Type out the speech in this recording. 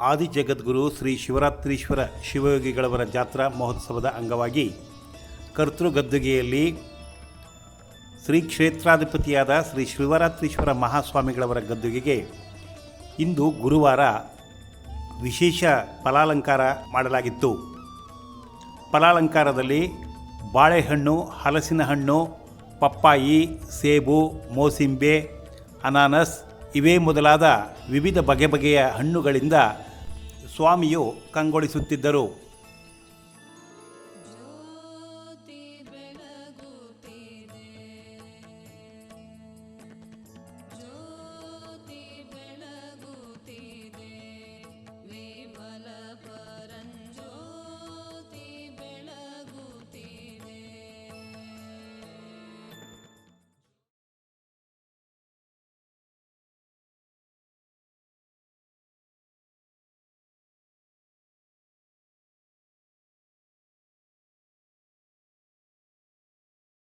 ಆದಿಜಗದ್ಗುರು ಶ್ರೀ ಶಿವರಾತ್ರೀಶ್ವರ ಶಿವಯೋಗಿಗಳವರ ಜಾತ್ರಾ ಮಹೋತ್ಸವದ ಅಂಗವಾಗಿ ಕರ್ತೃಗದ್ದುಗೆಯಲ್ಲಿ ಶ್ರೀ ಕ್ಷೇತ್ರಾಧಿಪತಿಯಾದ ಶ್ರೀ ಶಿವರಾತ್ರೀಶ್ವರ ಮಹಾಸ್ವಾಮಿಗಳವರ ಗದ್ದುಗೆಗೆ ಇಂದು ಗುರುವಾರ ವಿಶೇಷ ಫಲಾಲಂಕಾರ ಮಾಡಲಾಗಿತ್ತು. ಫಲಾಲಂಕಾರದಲ್ಲಿ ಬಾಳೆಹಣ್ಣು, ಹಲಸಿನ ಹಣ್ಣು, ಪಪ್ಪಾಯಿ, ಸೇಬು, ಮೋಸಂಬೆ, ಅನಾನಸ್ ಇವೇ ಮೊದಲಾದ ವಿವಿಧ ಬಗೆಯ ಹಣ್ಣುಗಳಿಂದ ಸ್ವಾಮಿಯು ಕಂಗೊಳಿಸುತ್ತಿದ್ದರು.